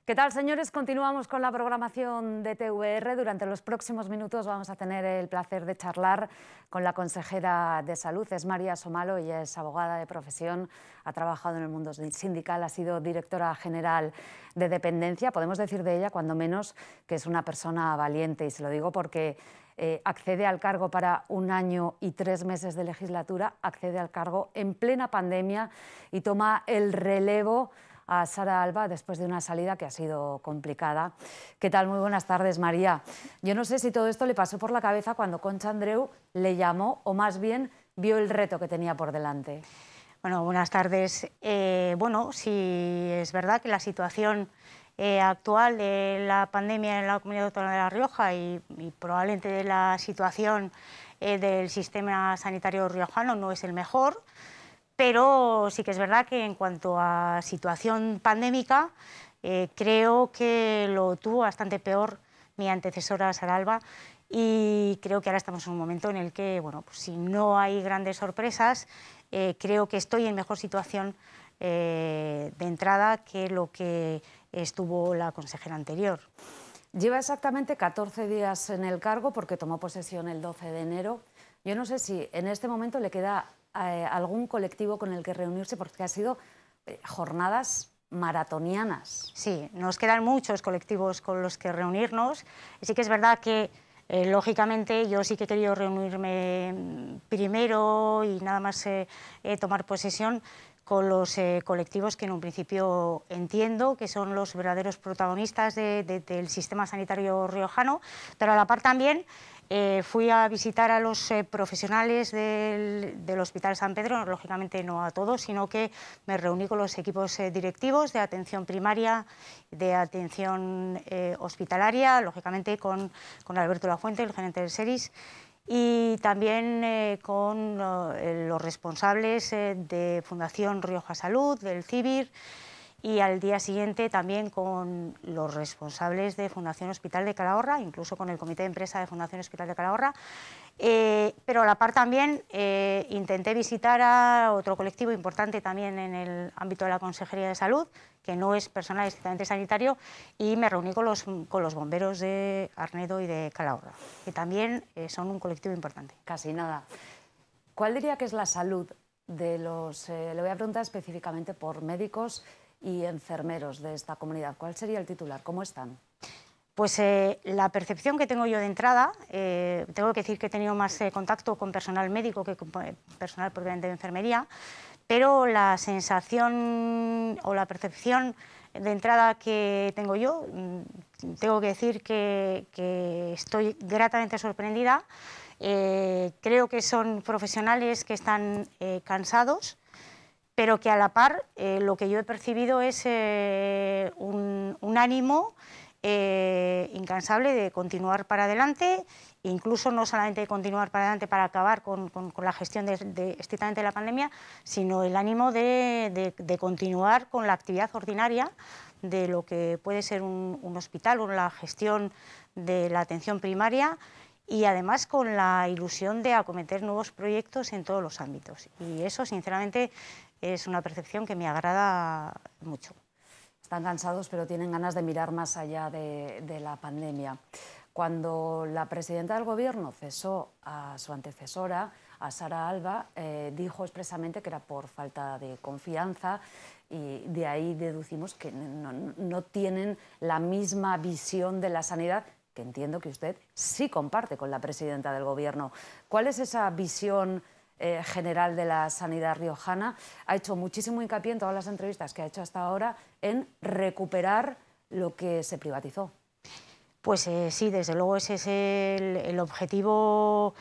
¿Qué tal, señores? Continuamos con la programación de TVR. Durante los próximos minutos vamos a tener el placer de charlar con la consejera de Salud. Es María Somalo, ella es abogada de profesión, ha trabajado en el mundo sindical, ha sido directora general de dependencia. Podemos decir de ella, cuando menos, que es una persona valiente, y se lo digo porque accede al cargo para 1 año y 3 meses de legislatura, accede al cargo en plena pandemia y toma el relevo a Sara Alba después de una salida que ha sido complicada. ¿Qué tal? Muy buenas tardes, María. Yo no sé si todo esto le pasó por la cabeza cuando Concha Andreu le llamó, o más bien vio el reto que tenía por delante. Bueno, buenas tardes. Bueno, sí es verdad que la situación actual de la pandemia en la Comunidad Autónoma de La Rioja y probablemente de la situación del sistema sanitario riojano no es el mejor, pero sí que es verdad que en cuanto a situación pandémica, creo que lo tuvo bastante peor mi antecesora Sara Alba, y creo que ahora estamos en un momento en el que, bueno, pues si no hay grandes sorpresas, creo que estoy en mejor situación de entrada que lo que estuvo la consejera anterior. Lleva exactamente 14 días en el cargo porque tomó posesión el 12 de enero. Yo no sé si en este momento le queda algún colectivo con el que reunirse, porque ha sido jornadas maratonianas. Sí, nos quedan muchos colectivos con los que reunirnos. Sí que es verdad que, lógicamente, yo sí que he querido reunirme primero y nada más tomar posesión con los colectivos que en un principio entiendo que son los verdaderos protagonistas del sistema sanitario riojano, pero a la par también fui a visitar a los profesionales del Hospital San Pedro, lógicamente no a todos, sino que me reuní con los equipos directivos de atención primaria, de atención hospitalaria, lógicamente con Alberto Lafuente, el gerente del SERIS, y también con los responsables de Fundación Rioja Salud, del CIBIR, y al día siguiente también con los responsables de Fundación Hospital de Calahorra, incluso con el comité de empresa de Fundación Hospital de Calahorra. Pero a la par también intenté visitar a otro colectivo importante también en el ámbito de la Consejería de Salud, que no es personal estrictamente sanitario, y me reuní con los bomberos de Arnedo y de Calahorra, que también son un colectivo importante. Casi nada. ¿Cuál diría que es la salud de los, le voy a preguntar específicamente por médicos y enfermeros de esta comunidad? ¿Cuál sería el titular? ¿Cómo están? Pues la percepción que tengo yo de entrada, tengo que decir que he tenido más contacto con personal médico que con personal propiamente de enfermería, pero la sensación o la percepción de entrada que tengo yo, tengo que decir que estoy gratamente sorprendida. Creo que son profesionales que están cansados, pero que a la par lo que yo he percibido es un ánimo incansable de continuar para adelante, incluso no solamente de continuar para adelante para acabar con la gestión estrictamente de la pandemia, sino el ánimo de continuar con la actividad ordinaria de lo que puede ser un hospital o la gestión de la atención primaria, y además con la ilusión de acometer nuevos proyectos en todos los ámbitos. Y eso, sinceramente, es una percepción que me agrada mucho. Están cansados, pero tienen ganas de mirar más allá de la pandemia. Cuando la presidenta del Gobierno cesó a su antecesora, a Sara Alba, dijo expresamente que era por falta de confianza, y de ahí deducimos que no tienen la misma visión de la sanidad, que entiendo que usted sí comparte con la presidenta del Gobierno. ¿Cuál es esa visión general de la sanidad riojana? Ha hecho muchísimo hincapié en todas las entrevistas que ha hecho hasta ahora en recuperar lo que se privatizó. Pues sí, desde luego ese es el objetivo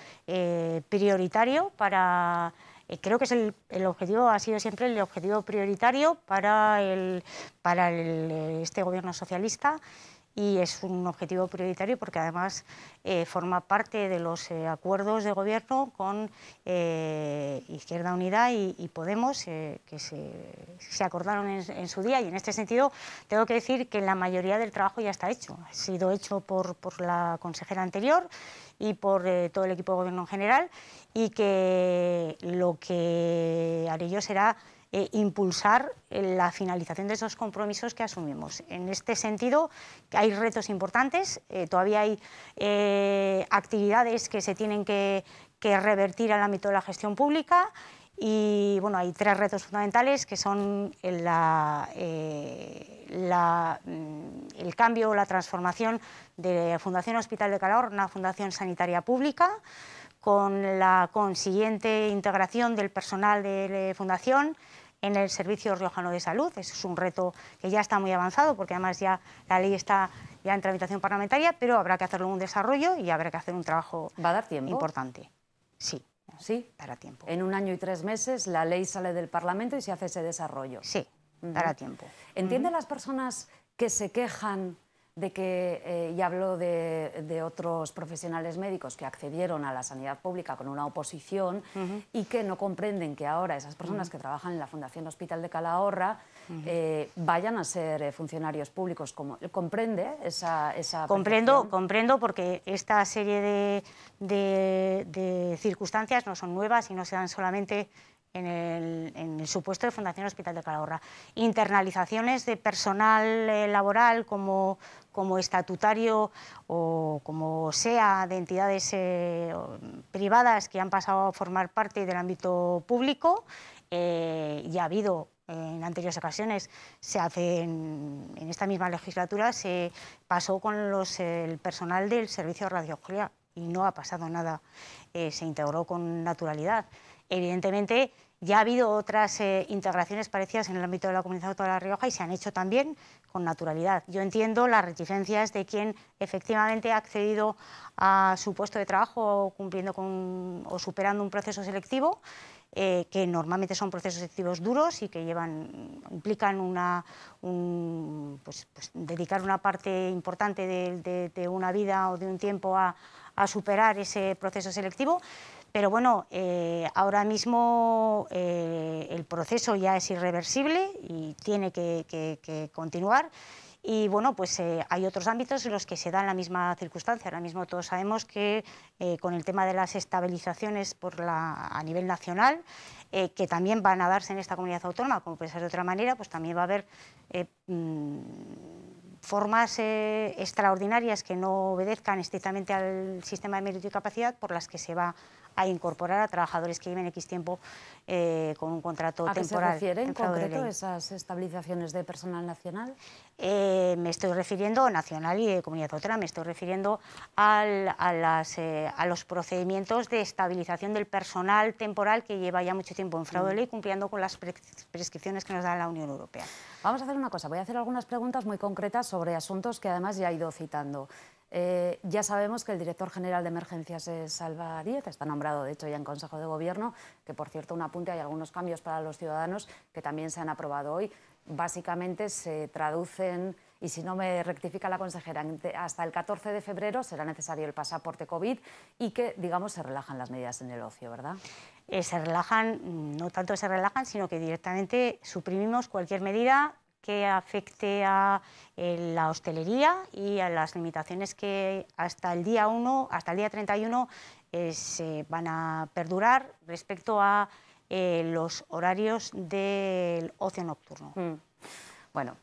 prioritario para... creo que es el objetivo, ha sido siempre el objetivo prioritario para este Gobierno socialista, y es un objetivo prioritario porque además forma parte de los acuerdos de gobierno con Izquierda Unida y Podemos, que se acordaron en su día, y en este sentido tengo que decir que la mayoría del trabajo ya está hecho. Ha sido hecho por la consejera anterior y por todo el equipo de gobierno en general, y que lo que haré yo será impulsar la finalización de esos compromisos que asumimos. En este sentido, hay retos importantes, todavía hay actividades que se tienen que revertir al ámbito de la gestión pública. Y bueno, hay 3 retos fundamentales que son el cambio, la transformación de Fundación Hospital de Calahorra en una fundación sanitaria pública, con la consiguiente integración del personal de fundación en el Servicio Riojano de Salud. Eso es un reto que ya está muy avanzado, porque además ya la ley está ya en tramitación parlamentaria, pero habrá que hacerlo en un desarrollo y habrá que hacer un trabajo ¿Va a dar tiempo? Importante. Sí. Sí, dará tiempo. En 1 año y 3 meses la ley sale del Parlamento y se hace ese desarrollo. Sí, dará tiempo. ¿Entiende las personas que se quejan de que, y hablo de otros profesionales médicos que accedieron a la sanidad pública con una oposición y que no comprenden que ahora esas personas que trabajan en la Fundación Hospital de Calahorra vayan a ser funcionarios públicos? ¿Comprende esa Comprendo, porque esta serie de circunstancias no son nuevas y no se dan solamente en el supuesto de Fundación Hospital de Calahorra. Internalizaciones de personal laboral como estatutario o como sea de entidades privadas que han pasado a formar parte del ámbito público, ya ha habido en anteriores ocasiones, en esta misma legislatura se pasó con el personal del servicio de radiología y no ha pasado nada, se integró con naturalidad. Evidentemente, ya ha habido otras integraciones parecidas en el ámbito de la Comunidad Autónoma de La Rioja y se han hecho también con naturalidad. Yo entiendo las reticencias de quien efectivamente ha accedido a su puesto de trabajo cumpliendo o superando un proceso selectivo, que normalmente son procesos selectivos duros y que implican dedicar una parte importante de una vida o de un tiempo a superar ese proceso selectivo. Pero bueno, ahora mismo el proceso ya es irreversible y tiene que continuar. Y bueno, pues hay otros ámbitos en los que se da la misma circunstancia. Ahora mismo todos sabemos que con el tema de las estabilizaciones a nivel nacional, que también van a darse en esta comunidad autónoma, como puede ser de otra manera, pues también va a haber formas extraordinarias que no obedezcan estrictamente al sistema de mérito y capacidad, por las que se va a incorporar a trabajadores que lleven X tiempo con un contrato temporal. ¿A qué se refiere en concreto esas estabilizaciones de personal nacional? Me estoy refiriendo, nacional y de comunidad autónoma, me estoy refiriendo a los procedimientos de estabilización del personal temporal que lleva ya mucho tiempo en fraude de ley, cumpliendo con las prescripciones que nos da la Unión Europea. Vamos a hacer una cosa, voy a hacer algunas preguntas muy concretas sobre asuntos que además ya he ido citando. Ya sabemos que el director general de emergencias es Alba Díez, está nombrado de hecho ya en Consejo de Gobierno, que por cierto un apunte, hay algunos cambios para los ciudadanos que también se han aprobado hoy. Básicamente se traducen, y si no me rectifica la consejera, hasta el 14 de febrero será necesario el pasaporte COVID y que, digamos, se relajan las medidas en el ocio, ¿verdad? Se relajan, no tanto se relajan, sino que directamente suprimimos cualquier medida que afecte a la hostelería y a las limitaciones que hasta el día 31 se van a perdurar respecto a los horarios del ocio nocturno. Bueno,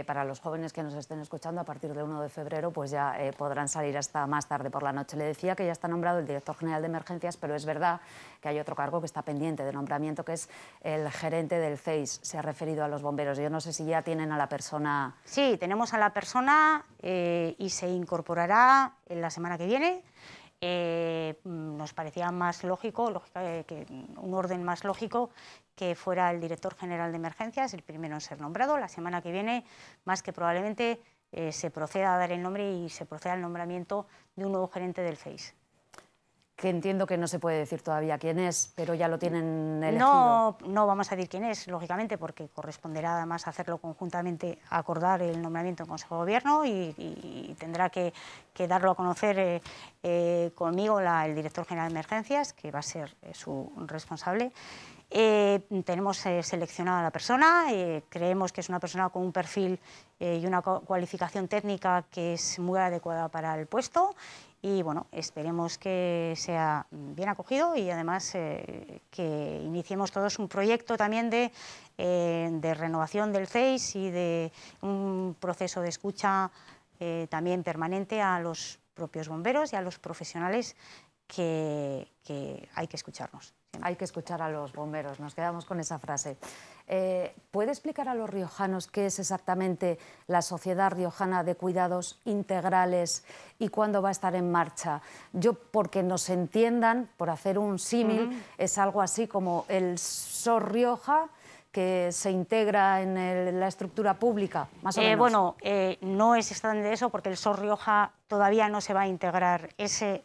para los jóvenes que nos estén escuchando, a partir del 1 de febrero pues ya podrán salir hasta más tarde por la noche. Le decía que ya está nombrado el director general de emergencias, pero es verdad que hay otro cargo que está pendiente de nombramiento, que es el gerente del CEIS. Se ha referido a los bomberos. Yo no sé si ya tienen a la persona. Sí, tenemos a la persona y se incorporará en la semana que viene. Nos parecía más lógico, que un orden más lógico que fuera el director general de emergencias, el primero en ser nombrado. La semana que viene, más que probablemente, se proceda a dar el nombre y se proceda al nombramiento de un nuevo gerente del CEIS. Que entiendo que no se puede decir todavía quién es, pero ya lo tienen elegido. No vamos a decir quién es, lógicamente, porque corresponderá además hacerlo conjuntamente, acordar el nombramiento en Consejo de Gobierno y tendrá que darlo a conocer conmigo el director general de emergencias, que va a ser su responsable. Tenemos seleccionada a la persona, creemos que es una persona con un perfil y una cualificación técnica que es muy adecuada para el puesto y bueno, esperemos que sea bien acogido y además que iniciemos todos un proyecto también de renovación del CEIS y de un proceso de escucha también permanente a los propios bomberos y a los profesionales que hay que escucharnos. Hay que escuchar a los bomberos, nos quedamos con esa frase. ¿Puede explicar a los riojanos qué es exactamente la Sociedad Riojana de Cuidados Integrales y cuándo va a estar en marcha? Yo, porque nos entiendan, por hacer un símil, es algo así como el SOR Rioja, que se integra en la estructura pública, más o menos. Bueno, no es exactamente eso, porque el SOR Rioja todavía no se va a integrar. Es el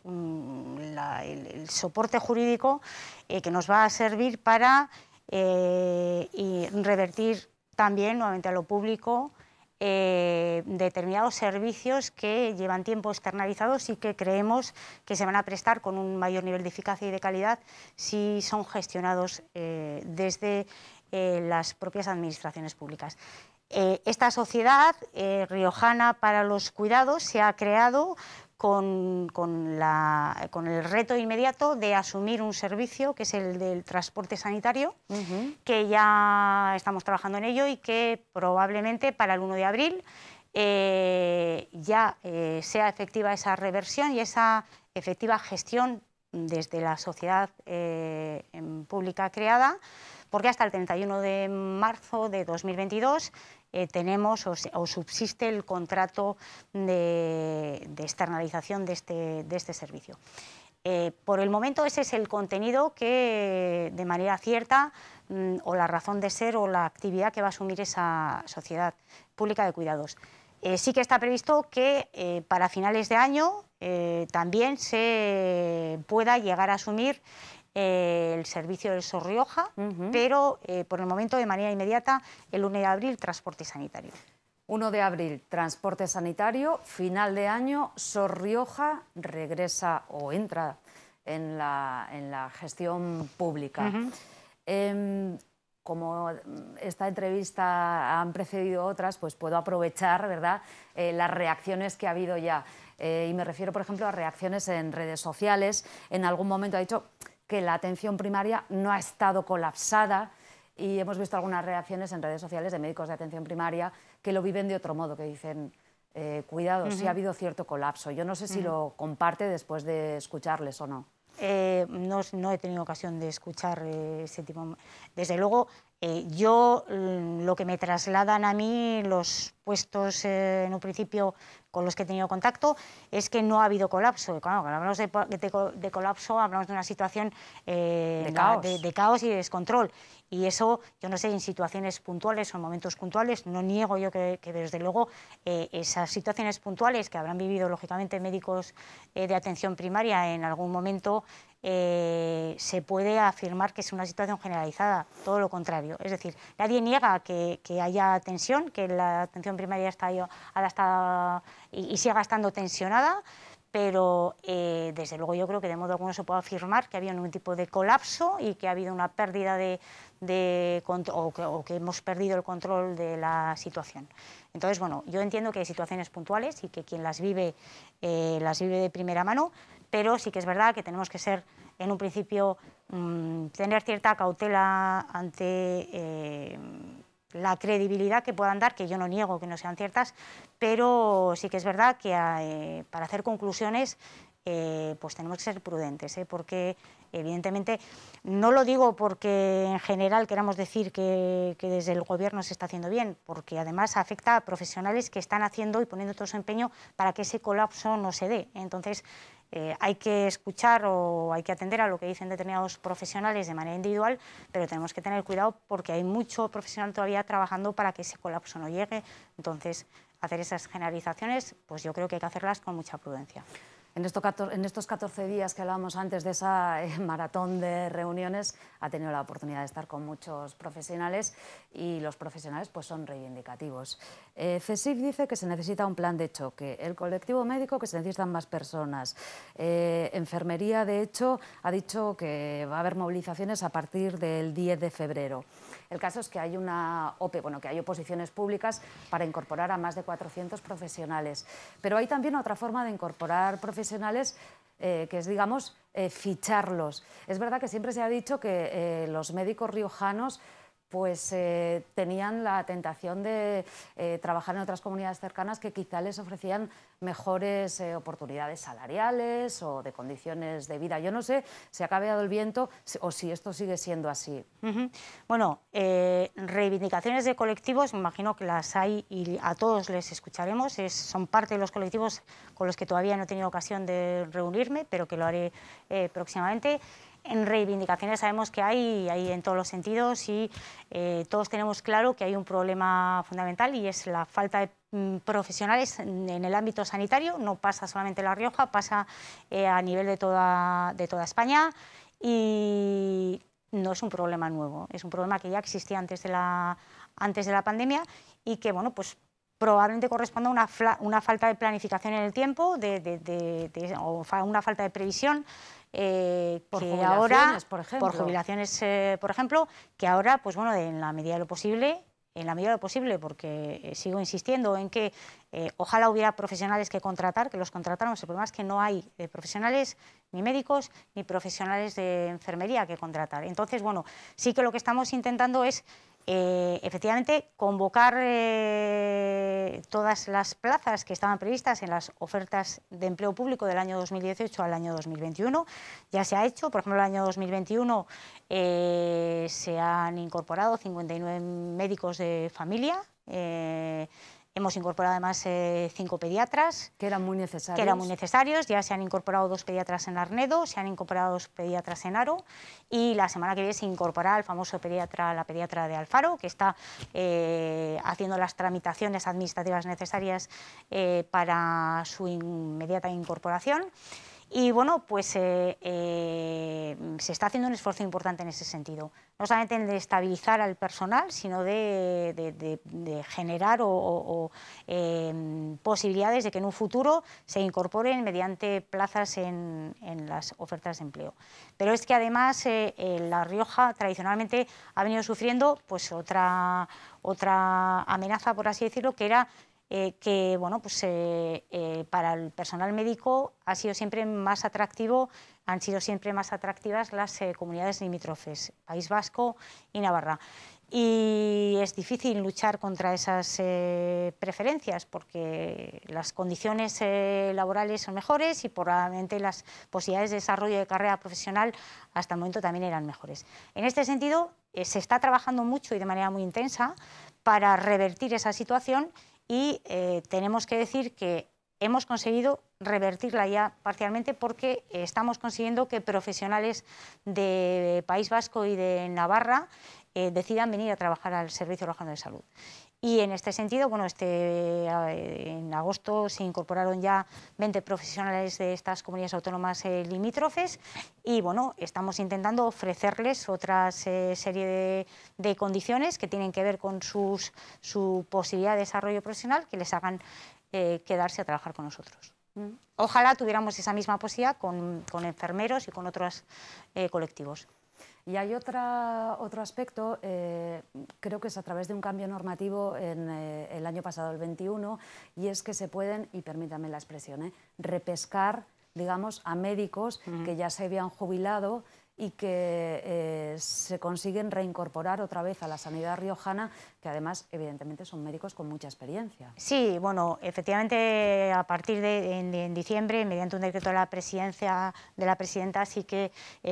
soporte jurídico que nos va a servir para y revertir también nuevamente a lo público determinados servicios que llevan tiempo externalizados y que creemos que se van a prestar con un mayor nivel de eficacia y de calidad si son gestionados desde las propias administraciones públicas. Esta sociedad riojana para los cuidados se ha creado con el reto inmediato de asumir un servicio que es el del transporte sanitario, que ya estamos trabajando en ello y que probablemente para el 1 de abril ya sea efectiva esa reversión y esa efectiva gestión desde la sociedad pública creada, porque hasta el 31 de marzo de 2022 tenemos o subsiste el contrato de externalización de este servicio. Por el momento ese es el contenido que de manera cierta o la razón de ser o la actividad que va a asumir esa sociedad pública de cuidados. Sí que está previsto que para finales de año también se pueda llegar a asumir el servicio del SOR Rioja, pero por el momento de manera inmediata el 1 de abril transporte sanitario. 1 de abril transporte sanitario, final de año SOR Rioja regresa o entra en la gestión pública. Como esta entrevista han precedido otras, pues puedo aprovechar, ¿verdad?, las reacciones que ha habido ya. Y me refiero, por ejemplo, a reacciones en redes sociales. En algún momento ha dicho que la atención primaria no ha estado colapsada y hemos visto algunas reacciones en redes sociales de médicos de atención primaria que lo viven de otro modo, que dicen, cuidado, sí ha habido cierto colapso. Yo no sé si lo comparte después de escucharles o no. No he tenido ocasión de escuchar ese tipo. Desde luego, yo lo que me trasladan a mí los puestos en un principio con los que he tenido contacto es que no ha habido colapso. Cuando hablamos de colapso hablamos de una situación de caos y de descontrol. Y eso, yo no sé, en situaciones puntuales o en momentos puntuales, no niego yo que desde luego esas situaciones puntuales que habrán vivido lógicamente médicos de atención primaria en algún momento se puede afirmar que es una situación generalizada, todo lo contrario. Es decir, nadie niega que haya tensión, que la atención primaria está y siga estando tensionada, pero desde luego yo creo que de modo alguno se puede afirmar que ha habido un tipo de colapso y que ha habido una pérdida o que hemos perdido el control de la situación. Entonces, bueno, yo entiendo que hay situaciones puntuales y que quien las vive de primera mano, pero sí que es verdad que tenemos que ser, en un principio, tener cierta cautela ante la credibilidad que puedan dar, que yo no niego que no sean ciertas, pero sí que es verdad que para hacer conclusiones pues tenemos que ser prudentes, porque evidentemente no lo digo porque en general queramos decir que desde el gobierno se está haciendo bien, porque además afecta a profesionales que están haciendo y poniendo todo su empeño para que ese colapso no se dé. Entonces hay que escuchar o hay que atender a lo que dicen determinados profesionales de manera individual, pero tenemos que tener cuidado porque hay mucho profesional todavía trabajando para que ese colapso no llegue. Entonces, hacer esas generalizaciones, pues yo creo que hay que hacerlas con mucha prudencia. En estos 14 días que hablábamos antes de esa maratón de reuniones, ha tenido la oportunidad de estar con muchos profesionales y los profesionales pues son reivindicativos. CSIC dice que se necesita un plan de choque, el colectivo médico que se necesitan más personas. Enfermería, de hecho, ha dicho que va a haber movilizaciones a partir del 10 de febrero. El caso es que hay una OPE, que hay oposiciones públicas para incorporar a más de 400 profesionales. Pero hay también otra forma de incorporar profesionales profesionales, que es, digamos, ficharlos. Es verdad que siempre se ha dicho que los médicos riojanos pues tenían la tentación de trabajar en otras comunidades cercanas que quizá les ofrecían mejores oportunidades salariales o de condiciones de vida. Yo no sé si ha cambiado el viento o si esto sigue siendo así. Bueno, reivindicaciones de colectivos, me imagino que las hay y a todos les escucharemos. Son parte de los colectivos con los que todavía no he tenido ocasión de reunirme, pero que lo haré próximamente. En reivindicaciones sabemos que hay en todos los sentidos y todos tenemos claro que hay un problema fundamental y es la falta de profesionales en el ámbito sanitario. No pasa solamente en La Rioja, pasa a nivel de toda España y no es un problema nuevo, es un problema que ya existía antes de la pandemia y que, bueno, pues probablemente corresponda a una falta de planificación en el tiempo o una falta de previsión. Por que jubilaciones, ahora, por ejemplo. Por jubilaciones, por ejemplo, que ahora, pues bueno, en la medida de lo posible, porque sigo insistiendo en que ojalá hubiera profesionales que contratar, que los contratáramos. El problema es que no hay profesionales, ni médicos, ni profesionales de enfermería que contratar. Entonces, bueno, sí que lo que estamos intentando es efectivamente convocar todas las plazas que estaban previstas en las ofertas de empleo público del año 2018 al año 2021. Ya se ha hecho, por ejemplo, el año 2021 se han incorporado 59 médicos de familia. Hemos incorporado además 5 pediatras. Que eran muy necesarios. Ya se han incorporado 2 pediatras en Arnedo, se han incorporado 2 pediatras en Haro y la semana que viene se incorporará el famoso pediatra, la pediatra de Alfaro, que está haciendo las tramitaciones administrativas necesarias para su inmediata incorporación. Y bueno, pues se está haciendo un esfuerzo importante en ese sentido, no solamente de estabilizar al personal, sino de generar posibilidades de que en un futuro se incorporen mediante plazas en las ofertas de empleo. Pero es que además La Rioja tradicionalmente ha venido sufriendo pues otra amenaza, por así decirlo, que era que bueno, pues, para el personal médico han sido siempre más atractivas las comunidades limítrofes, País Vasco y Navarra. Y es difícil luchar contra esas preferencias porque las condiciones laborales son mejores y probablemente las posibilidades de desarrollo de carrera profesional hasta el momento también eran mejores. En este sentido, se está trabajando mucho y de manera muy intensa para revertir esa situación. Y tenemos que decir que hemos conseguido revertirla ya parcialmente porque estamos consiguiendo que profesionales de País Vasco y de Navarra decidan venir a trabajar al Servicio Rojano de Salud. Y en este sentido, bueno, en agosto se incorporaron ya 20 profesionales de estas comunidades autónomas limítrofes y bueno, estamos intentando ofrecerles otra serie de condiciones que tienen que ver con su posibilidad de desarrollo profesional que les hagan quedarse a trabajar con nosotros. Ojalá tuviéramos esa misma posibilidad con enfermeros y con otros colectivos. Y hay otro aspecto, creo que es a través de un cambio normativo en el año pasado, el 21, y es que se pueden, y permítanme la expresión, repescar, digamos, a médicos que ya se habían jubilado y que se consiguen reincorporar otra vez a la sanidad riojana, que además, evidentemente, son médicos con mucha experiencia. Sí, bueno, efectivamente, a partir de diciembre, mediante un decreto de la presidenta, sí que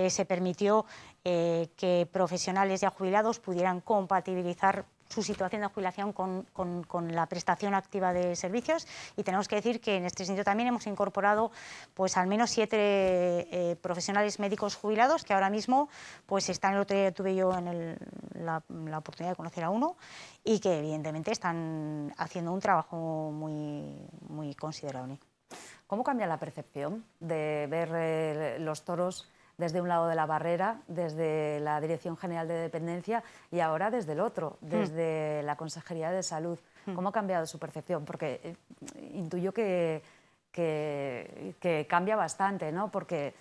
se permitió que profesionales ya jubilados pudieran compatibilizar su situación de jubilación con la prestación activa de servicios y tenemos que decir que en este sentido también hemos incorporado pues al menos 7 profesionales médicos jubilados que ahora mismo pues están, el otro día tuve yo la oportunidad de conocer a uno y que evidentemente están haciendo un trabajo muy considerable. ¿Cómo cambia la percepción de ver los toros desde un lado de la barrera, desde la Dirección General de Dependencia y ahora desde el otro, desde la Consejería de Salud? ¿Cómo ha cambiado su percepción? Porque intuyo que cambia bastante, ¿no? Porque,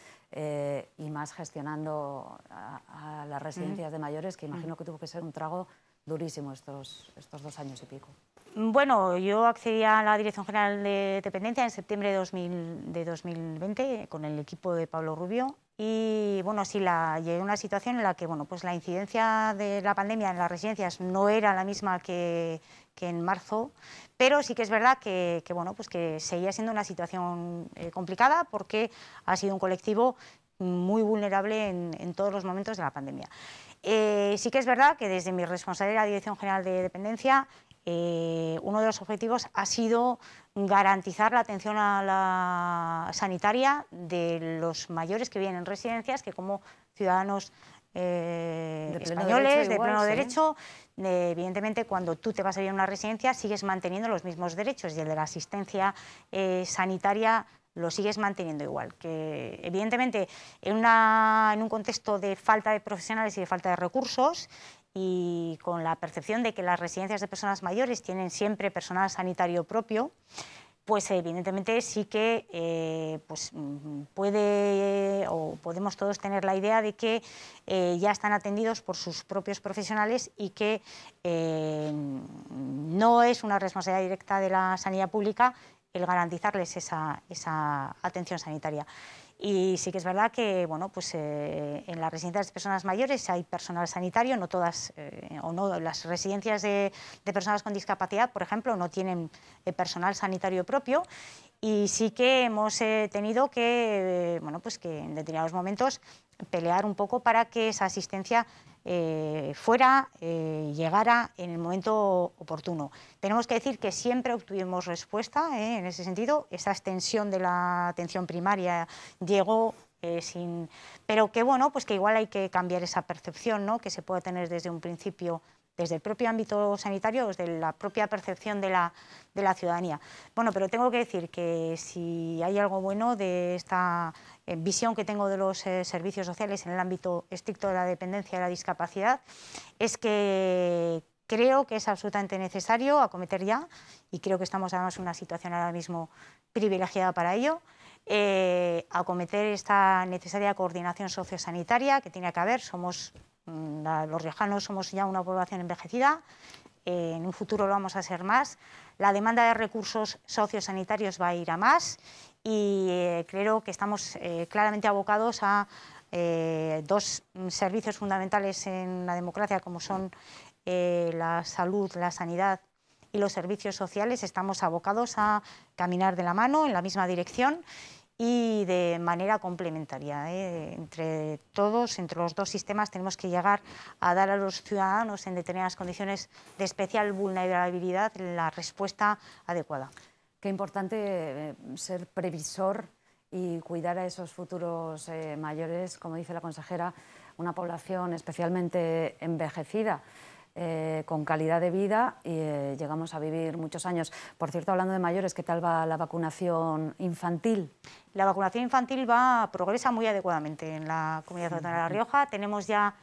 y más gestionando a las residencias de mayores, que imagino que tuvo que ser un trago durísimo estos 2 años y pico. Bueno, yo accedí a la Dirección General de Dependencia en septiembre de 2020 con el equipo de Pablo Rubio y bueno, sí, llegué a una situación en la que bueno, pues la incidencia de la pandemia en las residencias no era la misma que en marzo, pero sí que es verdad que bueno, pues que seguía siendo una situación complicada porque ha sido un colectivo muy vulnerable en todos los momentos de la pandemia. Sí que es verdad que desde mi responsabilidad de la Dirección General de Dependencia uno de los objetivos ha sido garantizar la atención sanitaria de los mayores que viven en residencias, que como ciudadanos españoles de pleno derecho, evidentemente cuando tú te vas a vivir en una residencia sigues manteniendo los mismos derechos y el de la asistencia sanitaria lo sigues manteniendo igual, que evidentemente en un contexto de falta de profesionales y de falta de recursos y con la percepción de que las residencias de personas mayores tienen siempre personal sanitario propio, pues evidentemente sí que pues podemos todos tener la idea de que ya están atendidos por sus propios profesionales y que no es una responsabilidad directa de la sanidad pública el garantizarles esa atención sanitaria. Y sí que es verdad que bueno, pues, en las residencias de personas mayores hay personal sanitario, no todas, o no, las residencias de personas con discapacidad, por ejemplo, no tienen personal sanitario propio y sí que hemos tenido que, bueno, pues que en determinados momentos pelear un poco para que esa asistencia llegara en el momento oportuno. Tenemos que decir que siempre obtuvimos respuesta en ese sentido. Esa extensión de la atención primaria llegó pero que bueno, pues que igual hay que cambiar esa percepción, ¿no?, que se puede tener desde un principio, desde el propio ámbito sanitario, desde la propia percepción de la ciudadanía. Bueno, pero tengo que decir que si hay algo bueno de esta visión que tengo de los servicios sociales en el ámbito estricto de la dependencia y la discapacidad, es que creo que es absolutamente necesario acometer ya, y creo que estamos además en una situación ahora mismo privilegiada para ello, acometer esta necesaria coordinación sociosanitaria que tiene que haber. Los riojanos somos ya una población envejecida, en un futuro lo vamos a ser más, la demanda de recursos sociosanitarios va a ir a más y creo que estamos claramente abocados a dos servicios fundamentales en la democracia como son la salud, la sanidad y los servicios sociales. Estamos abocados a caminar de la mano en la misma dirección y de manera complementaria. Entre todos, entre los dos sistemas, tenemos que llegar a dar a los ciudadanos en determinadas condiciones de especial vulnerabilidad la respuesta adecuada. Qué importante ser previsor y cuidar a esos futuros mayores, como dice la consejera, una población especialmente envejecida. Con calidad de vida y llegamos a vivir muchos años. Por cierto, hablando de mayores, ¿qué tal va la vacunación infantil? La vacunación infantil progresa muy adecuadamente en la Comunidad Autónoma de La Rioja. Tenemos ya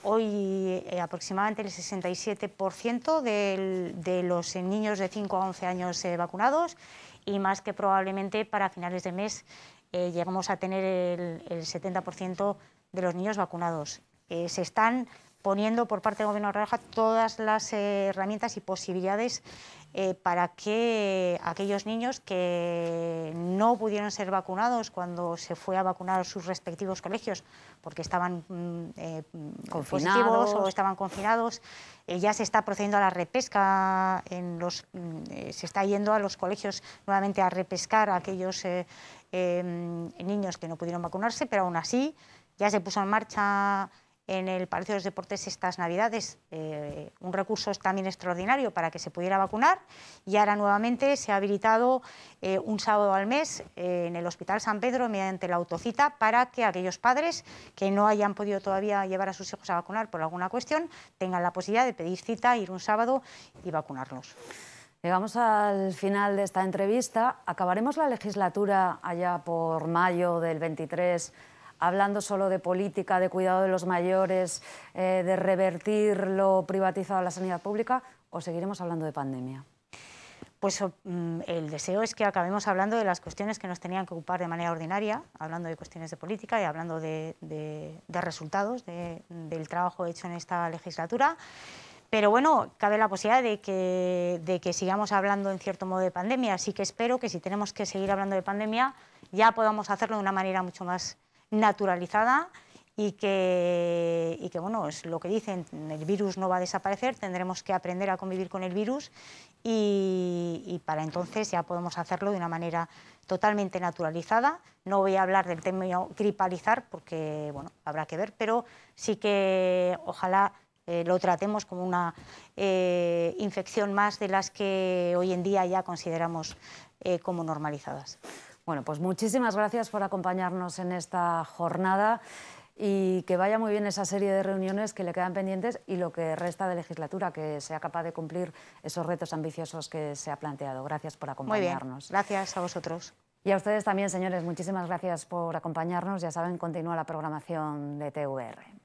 hoy aproximadamente el 67% de los niños de 5 a 11 años vacunados y más que probablemente para finales de mes llegamos a tener el 70% de los niños vacunados. Se están poniendo por parte del Gobierno de La Rioja todas las herramientas y posibilidades para que aquellos niños que no pudieron ser vacunados cuando se fue a vacunar a sus respectivos colegios porque estaban positivos o estaban confinados, ya se está procediendo a la repesca, se está yendo a los colegios nuevamente a repescar a aquellos niños que no pudieron vacunarse, pero aún así ya se puso en marcha en el Palacio de los Deportes estas Navidades un recurso también extraordinario para que se pudiera vacunar y ahora nuevamente se ha habilitado un sábado al mes en el Hospital San Pedro mediante la autocita para que aquellos padres que no hayan podido todavía llevar a sus hijos a vacunar por alguna cuestión tengan la posibilidad de pedir cita, ir un sábado y vacunarlos. Llegamos al final de esta entrevista. Acabaremos la legislatura allá por mayo del 23 hablando solo de política, de cuidado de los mayores, de revertir lo privatizado de la sanidad pública, o seguiremos hablando de pandemia? Pues el deseo es que acabemos hablando de las cuestiones que nos tenían que ocupar de manera ordinaria, hablando de cuestiones de política y hablando de resultados del trabajo hecho en esta legislatura. Pero bueno, cabe la posibilidad de que sigamos hablando en cierto modo de pandemia, así que espero que si tenemos que seguir hablando de pandemia ya podamos hacerlo de una manera mucho más naturalizada y que bueno, es lo que dicen, el virus no va a desaparecer, tendremos que aprender a convivir con el virus y para entonces ya podemos hacerlo de una manera totalmente naturalizada. No voy a hablar del término gripalizar porque bueno, habrá que ver, pero sí que ojalá lo tratemos como una infección más de las que hoy en día ya consideramos como normalizadas. Bueno, pues muchísimas gracias por acompañarnos en esta jornada y que vaya muy bien esa serie de reuniones que le quedan pendientes y lo que resta de legislatura, que sea capaz de cumplir esos retos ambiciosos que se ha planteado. Gracias por acompañarnos. Muy bien, gracias a vosotros. Y a ustedes también, señores, muchísimas gracias por acompañarnos. Ya saben, continúa la programación de TVR.